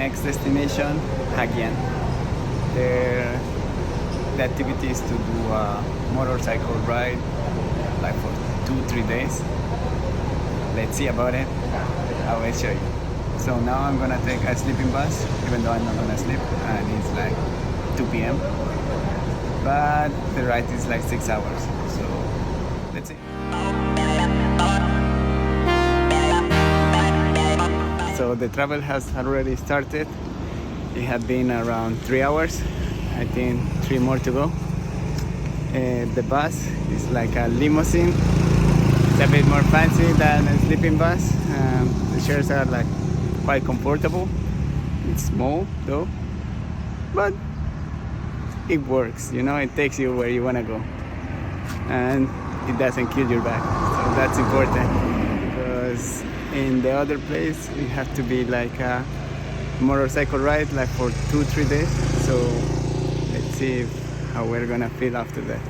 next destination, Ha Giang. There, the activity is to do a motorcycle ride, like for 2-3 days. Let's see about it. I will show you. So now I'm gonna take a sleeping bus, even though I'm not gonna sleep, and it's like 2 p.m. But the ride is like 6 hours. So let's see. So the travel has already started. It had been around 3 hours. I think 3 more to go. The bus is like a limousine. It's a bit more fancy than a sleeping bus. The chairs are like quite comfortable. It's small though, but it works. You know, it takes you where you want to go, and it doesn't kill your back. So that's important, because in the other place it have to be like a motorcycle ride, like for 2-3 days. So let's see how we're gonna feel after that.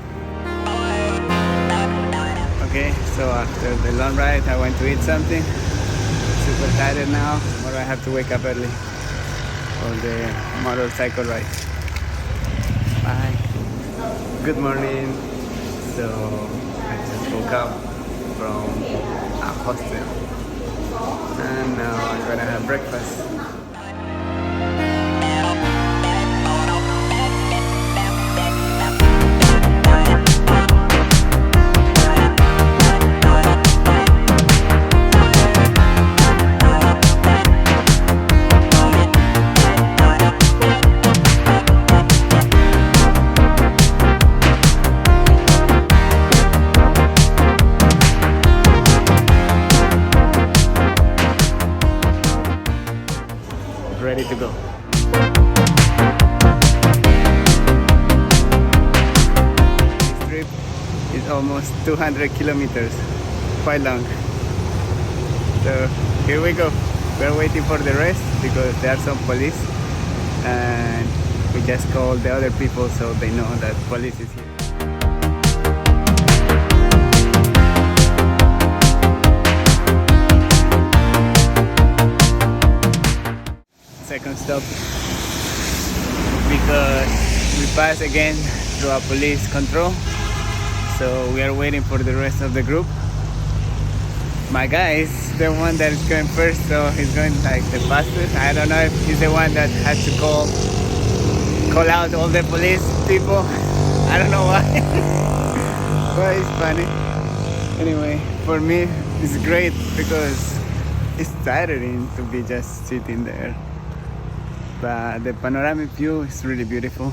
Okay, so after the long ride I went to eat something. Super tired now. Tomorrow I have to wake up early for the motorcycle ride. Bye. Good morning. So I just woke up from a hostel, and now I'm gonna have breakfast. Ready to go. This trip is almost 200 kilometers, quite long. So here we go. We're waiting for the rest because there are some police, and we just called the other people so they know that police is here. Second stop, because we passed again through a police control, so we are waiting for the rest of the group. My guy is the one that is going first, so he's going like the fastest. I don't know if he's the one that has to call out all the police people. I don't know why. But it's funny. Anyway, for me it's great because it's tiring to be just sitting there. But the panoramic view is really beautiful,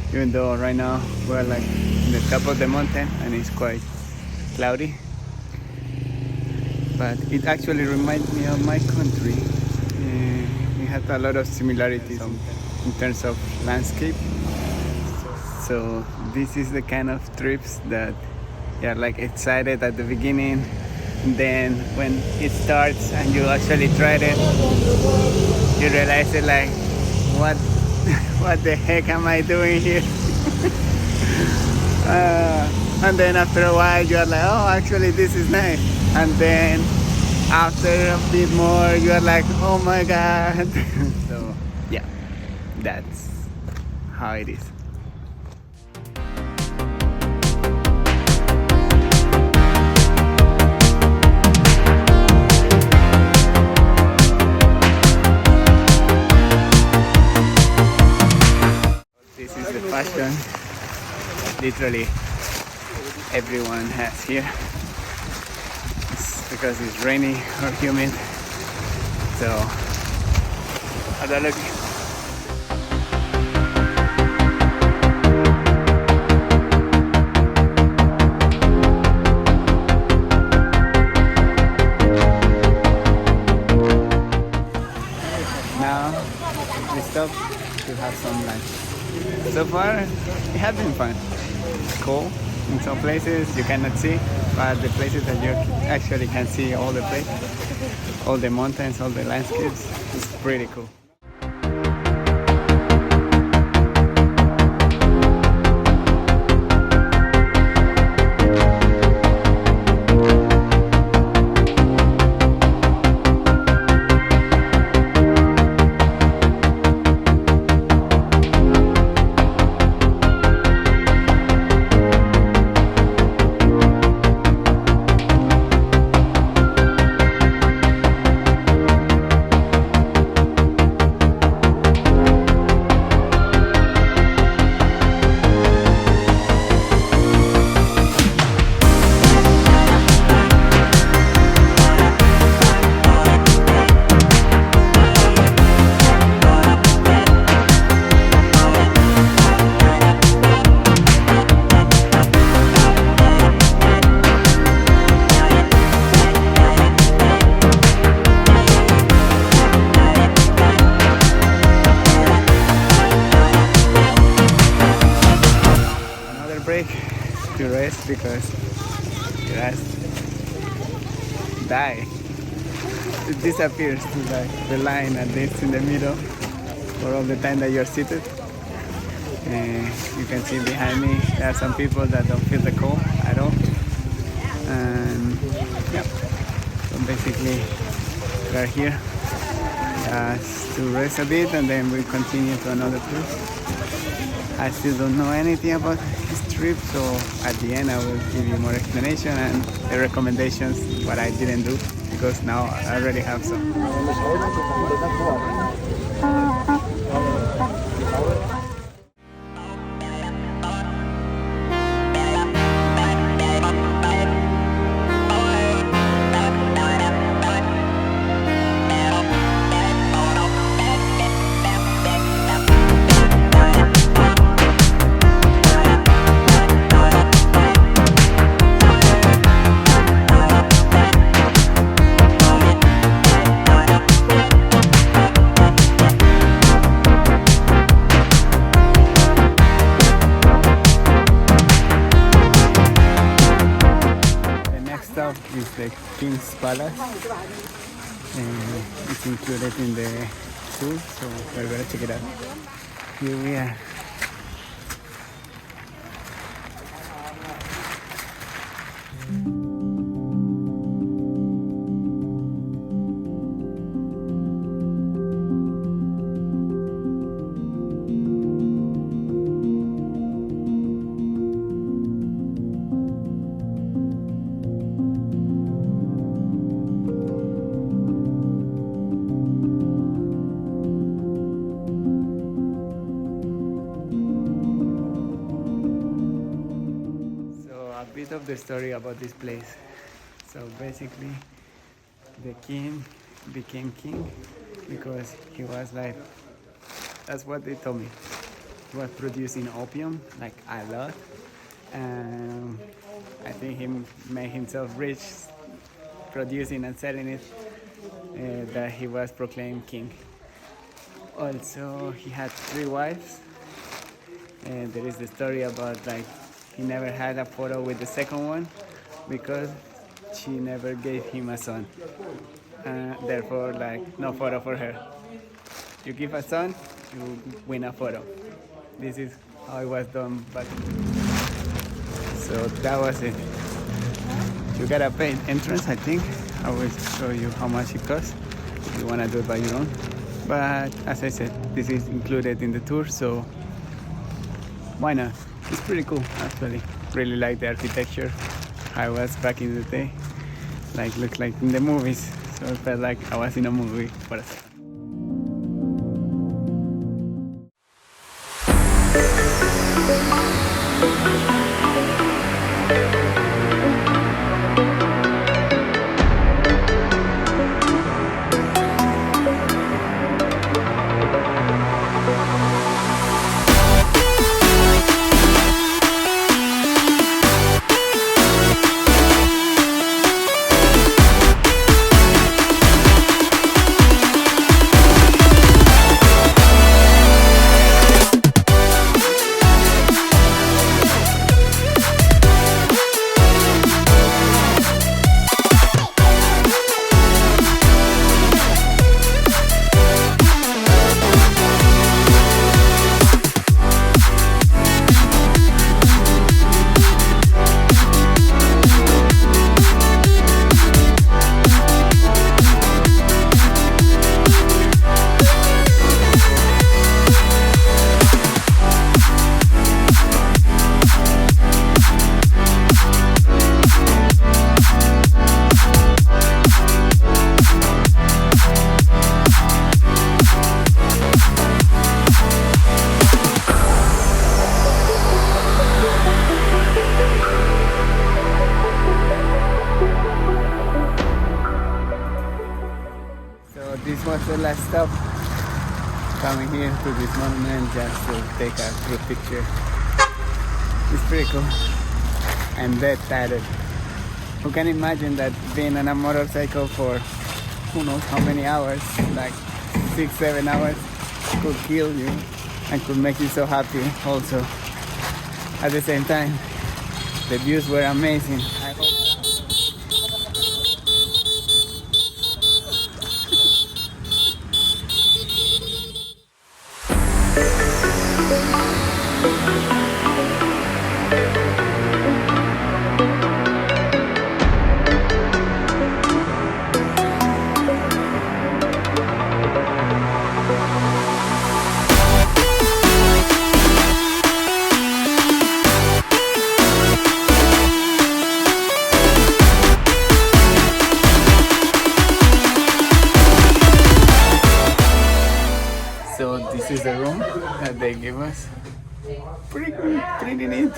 even though right now we're like in the top of the mountain and it's quite cloudy. But it actually reminds me of my country. We have a lot of similarities in terms of landscape. So this is the kind of trips that you're like excited at the beginning, and then when it starts and you actually try it, you realize it like, what the heck am I doing here? And then after a while you are like, oh, actually this is nice. And then after a bit more you are like, oh my god. So yeah, that's how it is. Fashion, literally everyone has here. It's because it's rainy or humid. So how's that look? Now we stop to have some lunch. So far, it has been fun. It's cool. In some places you cannot see, but the places that you actually can see all the places, all the mountains, all the landscapes, it's pretty cool. to rest because your ass die. It disappears to like the line at least in the middle for all the time that you're seated. And you can see behind me there are some people that don't feel the cold at all. And yeah, so basically we're here to rest a bit and then we'll continue to another place. I still don't know anything about this trip, so at the end I will give you more explanation and the recommendations what I didn't do, because now I already have some. Is the King's Palace, and it's included in the tour, so we're gonna check it out. Here we are. Of the story about this place. So basically the king became king because he was like, that's what they told me, he was producing opium like a lot, and I think he made himself rich producing and selling it, that he was proclaimed king. Also he had 3 wives, and there is the story about like he never had a photo with the second one because she never gave him a son. Therefore, like, no photo for her. You give a son, you win a photo. This is how it was done back then. So that was it. You gotta pay entrance, I think. I will show you how much it costs if you wanna do it by your own. But as I said, this is included in the tour, so why not? It's pretty cool, actually. Really like the architecture, how it was back in the day. Like, looked like in the movies. So it felt like I was in a movie for a second. This was the last stop, coming here to this monument just to take a group picture. It's pretty cool. I'm dead tired. Who can imagine that being on a motorcycle for who knows how many hours, like 6-7 hours, could kill you and could make you so happy also at the same time. The views were amazing. I hope. So this is the room that they give us. Pretty good, pretty neat,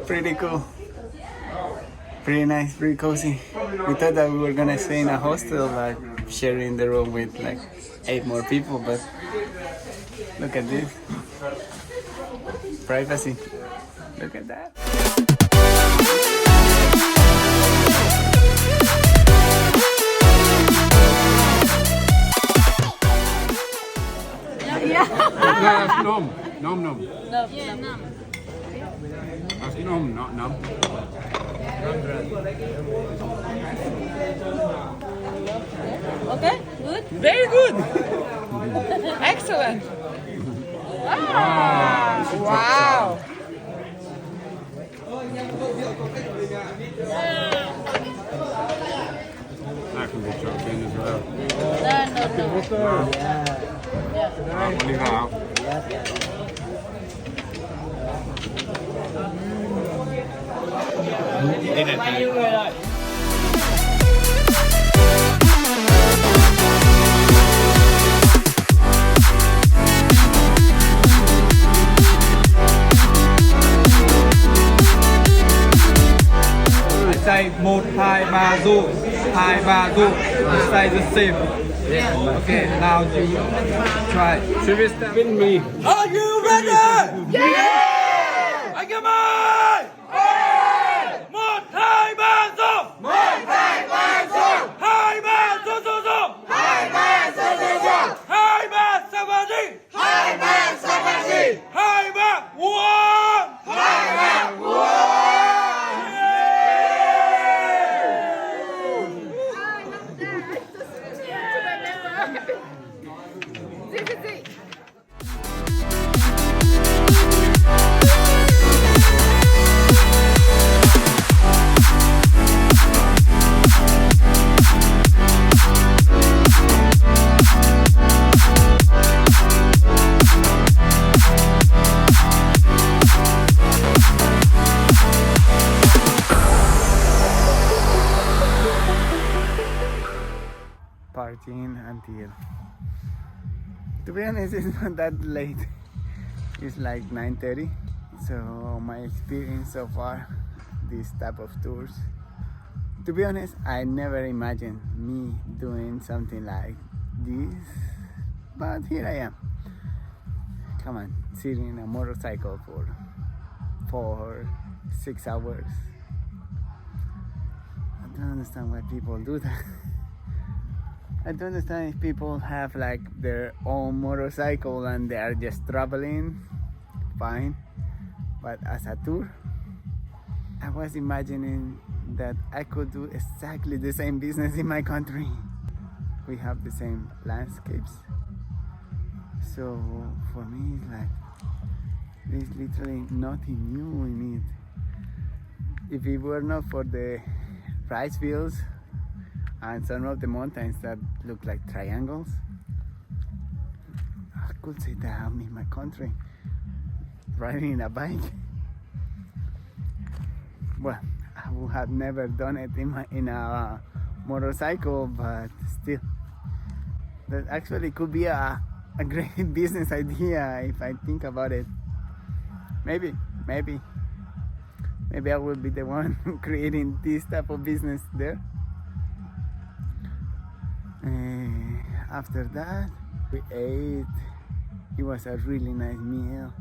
pretty cool, pretty nice, pretty cozy. We thought that we were gonna stay in a hostel, like sharing the room with like 8 more people, but look at this. Privacy. Look at that. That's nom. Nom nom. That's nom, not num. Okay, good. Very good. Excellent. Wow. That can be chucked in as well. No. We'll leave that out. Say 1, 2, 3 ru, 2, 3 ru. Say the same. Okay, now you try. Should we step in me? Are you ready? Yeah! Come on! 1, 2, 3 ru. 1, 2, 3 ru. 2 ru, ru, ru, ru. 2 ru, 2 ru. 2 sabadi. 2 1. 2 1. Partying until, to be honest, it's not that late. It's like 9:30. So my experience so far, this type of tours, to be honest, I never imagined me doing something like this, but here I am. Come on, sitting in a motorcycle for 6 hours. I don't understand why people do that. I don't understand if people have like their own motorcycle and they are just traveling, fine. But as a tour, I was imagining that I could do exactly the same business in my country. We have the same landscapes. So for me, it's like, there's literally nothing new in it. If it were not for the rice fields and some of the mountains that look like triangles, I could say that I'm in my country, riding a bike. Well, I would have never done it in a motorcycle, but still, that actually could be a great business idea if I think about it. Maybe I will be the one creating this type of business there. After that, we ate. It was a really nice meal,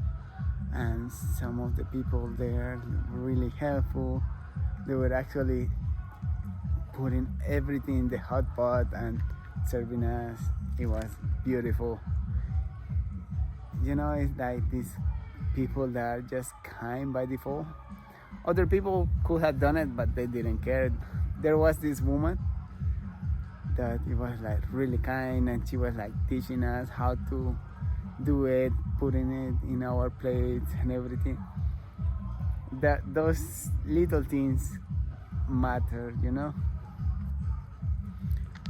and some of the people there were really helpful. They were actually putting everything in the hot pot and serving us. It was beautiful. You know, it's like these people that are just kind by default. Other people could have done it, but they didn't care. There was this woman that it was like really kind, and she was like teaching us how to do it, putting it in our plates and everything. That those little things matter, you know.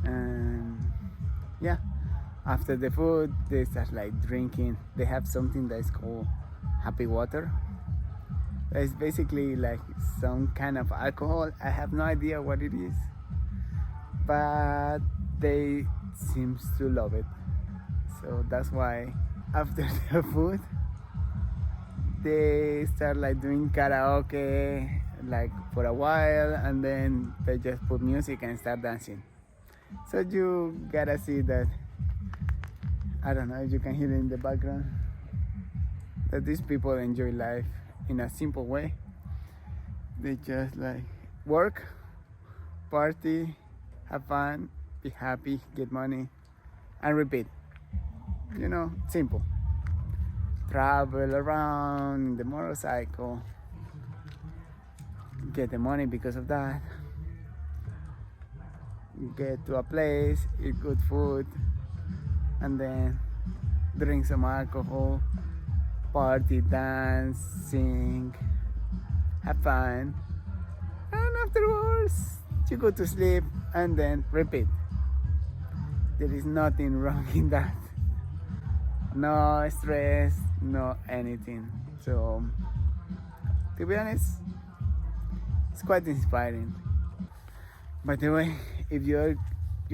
And yeah, after the food they start like drinking. They have something that's called happy water. It's basically like some kind of alcohol. I have no idea what it is, but they seems to love it. So that's why after the food they start like doing karaoke like for a while, and then they just put music and start dancing. So you gotta see that. I don't know if you can hear it in the background, that these people enjoy life in a simple way. They just like work, party, have fun, be happy, get money, and repeat. You know, simple. Travel around in the motorcycle, get the money because of that, get to a place, eat good food, and then drink some alcohol, party, dance, sing, have fun, and afterwards you go to sleep and then repeat. There is nothing wrong in that. No stress, no anything. So to be honest, it's quite inspiring. By the way, if you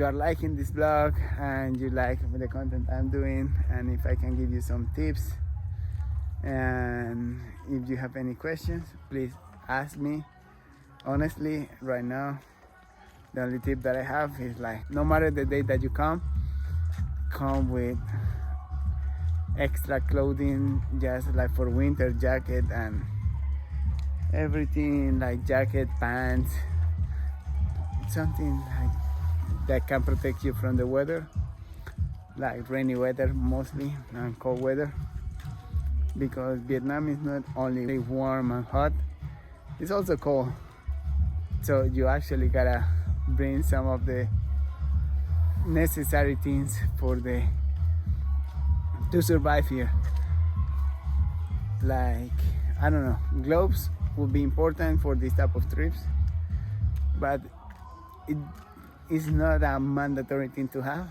are liking this vlog and you like the content I'm doing, and if I can give you some tips, and if you have any questions, please ask me. Honestly, right now the only tip that I have is like, no matter the day that you come with extra clothing, just like for winter, jacket and everything, like jacket, pants, something like that can protect you from the weather, like rainy weather mostly, and cold weather, because Vietnam is not only warm and hot, it's also cold. So you actually gotta bring some of the necessary things to survive here. Like, I don't know, gloves would be important for this type of trips, but it is not a mandatory thing to have,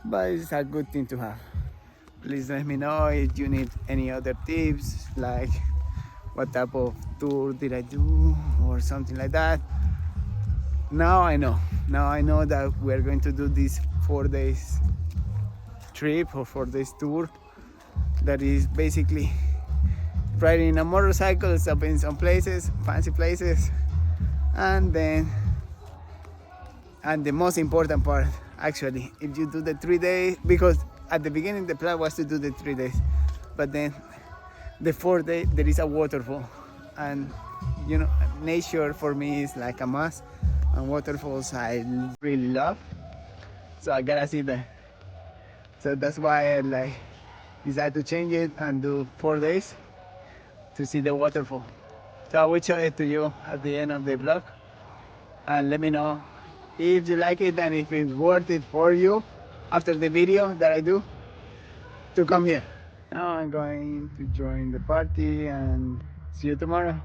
but it's a good thing to have. Please let me know if you need any other tips, like what type of tour did I do or something like that. Now I know that we're going to do this 4 days trip or 4 days tour, that is basically riding a motorcycle, stopping in some places, fancy places, and the most important part, actually, if you do the 3 days, because at the beginning the plan was to do the 3 days, but then the 4th day there is a waterfall, and you know, nature for me is like a must, and waterfalls I really love, so I gotta see that. So that's why I like decided to change it and do 4 days to see the waterfall. So I will show it to you at the end of the vlog, and let me know if you like it and if it's worth it for you after the video that I do to come here. Now I'm going to join the party, and see you tomorrow.